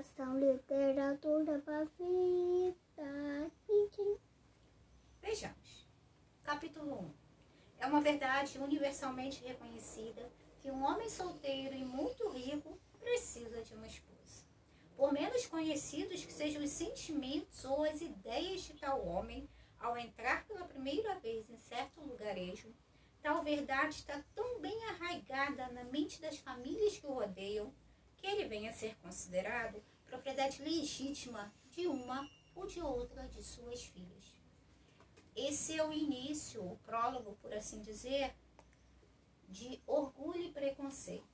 educação, literatura para vida. Vejamos. Capítulo 1. É uma verdade universalmente reconhecida que um homem solteiro e muito rico precisa de uma esposa. Por menos conhecidos que sejam os sentimentos ou as ideias de tal homem, ao entrar pela primeira vez em certo lugarejo, tal verdade está tão bem arraigada na mente das famílias que o rodeiam, que ele venha a ser considerado propriedade legítima de uma ou de outra de suas filhas. Esse é o início, o prólogo, por assim dizer, de Orgulho e Preconceito.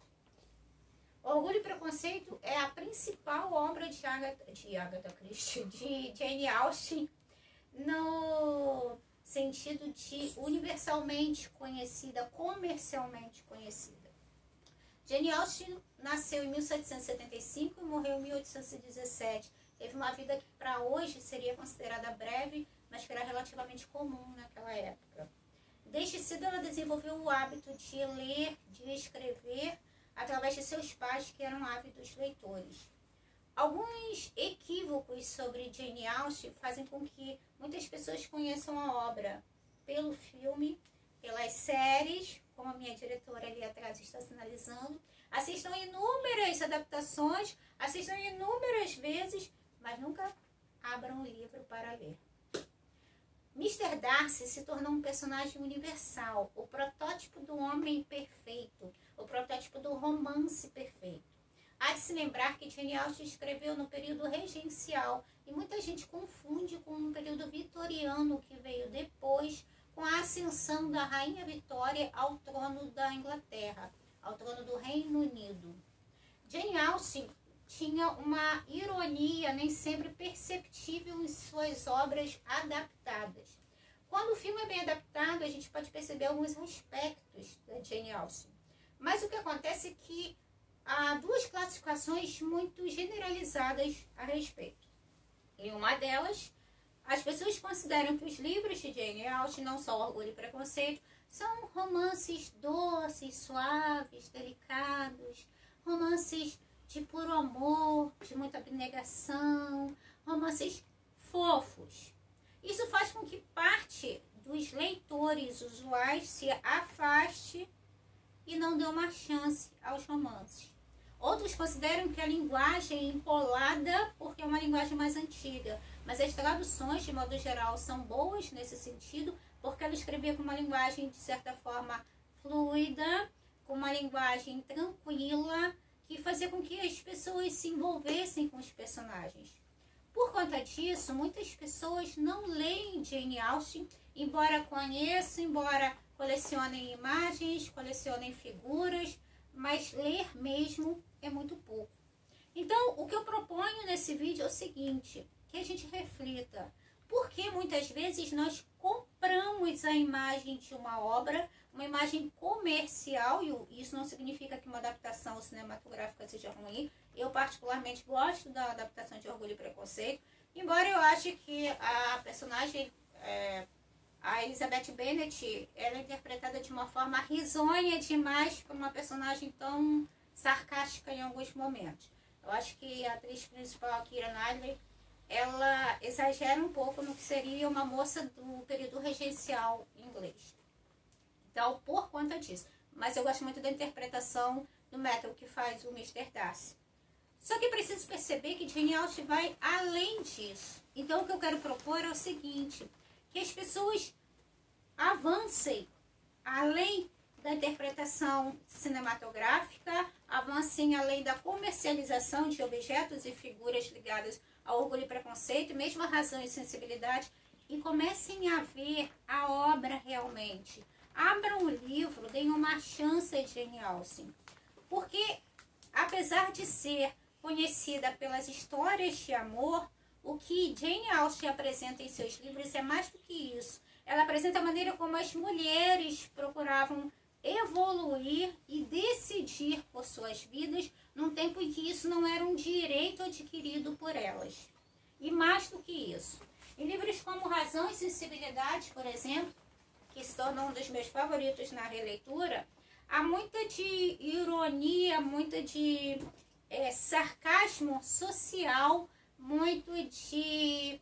Orgulho e Preconceito é a principal obra de Agatha Christie, de Jane Austen, no sentido de universalmente conhecida, comercialmente conhecida. Jane Austen nasceu em 1775 e morreu em 1817. Teve uma vida que para hoje seria considerada breve, mas que era relativamente comum naquela época. Desde cedo ela desenvolveu o hábito de ler, de escrever, através de seus pais que eram ávidos leitores. Alguns equívocos sobre Jane Austen fazem com que muitas pessoas conheçam a obra pelo filme, pelas séries, como a minha diretora ali atrás está sinalizando, assistam inúmeras adaptações, assistam inúmeras vezes, mas nunca abram o livro para ler. Mr. Darcy se tornou um personagem universal, o protótipo do homem perfeito, o protótipo do romance perfeito. Há de se lembrar que Jane Austen escreveu no período regencial e muita gente confunde com um período vitoriano que veio depois, com a ascensão da Rainha Vitória ao trono da Inglaterra, ao trono do Reino Unido. Jane Austen tinha uma ironia nem sempre perceptível em suas obras adaptadas. Quando o filme é bem adaptado, a gente pode perceber alguns aspectos da Jane Austen. Mas o que acontece é que há duas classificações muito generalizadas a respeito. Em uma delas, as pessoas consideram que os livros de Jane Austen, não só Orgulho e Preconceito, são romances doces, suaves, delicados, romances de puro amor, de muita abnegação, romances fofos. Isso faz com que parte dos leitores usuais se afaste e não dê uma chance aos romances. Outros consideram que a linguagem é empolada porque é uma linguagem mais antiga, mas as traduções, de modo geral, são boas nesse sentido, porque ela escrevia com uma linguagem, de certa forma, fluida, com uma linguagem tranquila, que fazia com que as pessoas se envolvessem com os personagens. Por conta disso, muitas pessoas não leem Jane Austen, embora conheçam, embora colecionem imagens, colecionem figuras, mas ler mesmo é muito pouco. Então, o que eu proponho nesse vídeo é o seguinte, que a gente reflita. Por que muitas vezes nós compramos a imagem de uma obra, uma imagem comercial, e isso não significa que uma adaptação cinematográfica seja ruim. Eu particularmente gosto da adaptação de Orgulho e Preconceito, embora eu ache que a personagem, a Elizabeth Bennet, ela é interpretada de uma forma risonha demais por uma personagem tão sarcástica em alguns momentos. Eu acho que a atriz principal, a Keira Knightley, ela exagera um pouco no que seria uma moça do período regencial inglês. Então, por conta disso. Mas eu gosto muito da interpretação do Matthew, que faz o Mr. Darcy. Só que preciso perceber que Jane Austen vai além disso. Então, o que eu quero propor é o seguinte, que as pessoas avancem além da interpretação cinematográfica, avancem além da comercialização de objetos e figuras ligadas ao Orgulho e Preconceito, mesmo a Razão e Sensibilidade, e comecem a ver a obra realmente. Abram o livro, deem uma chance a Jane Austen. Porque, apesar de ser conhecida pelas histórias de amor, o que Jane Austen apresenta em seus livros é mais do que isso. Ela apresenta a maneira como as mulheres procuravam evoluir e decidir por suas vidas num tempo em que isso não era um direito adquirido por elas. E mais do que isso, em livros como Razão e Sensibilidade, por exemplo, que se tornou um dos meus favoritos na releitura, há muita de ironia, muita de sarcasmo social, muito de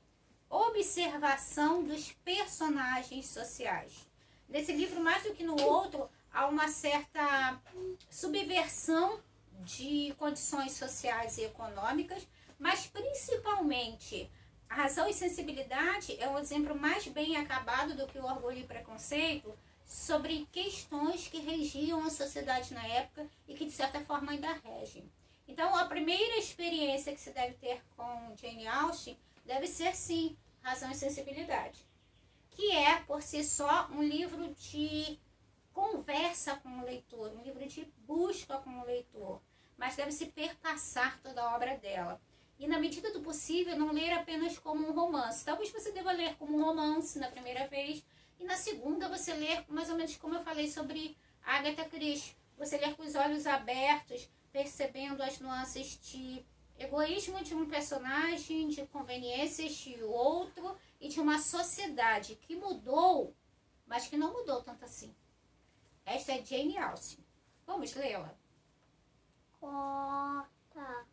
observação dos personagens sociais. Nesse livro, mais do que no outro, há uma certa subversão de condições sociais e econômicas, mas principalmente a Razão e Sensibilidade é um exemplo mais bem acabado do que o Orgulho e Preconceito sobre questões que regiam a sociedade na época e que de certa forma ainda regem. Então, a primeira experiência que se deve ter com Jane Austen deve ser, sim, Razão e Sensibilidade, que é, por si só, um livro de conversa com o leitor, um livro de busca com o leitor, mas deve-se perpassar toda a obra dela. E, na medida do possível, não ler apenas como um romance. Talvez você deva ler como um romance na primeira vez, e na segunda você ler mais ou menos como eu falei sobre Agatha Christie. Você ler com os olhos abertos, percebendo as nuances de egoísmo de um personagem, de conveniências de outro e de uma sociedade que mudou, mas que não mudou tanto assim. Esta é Jane Austen. Vamos lê-la? Corta.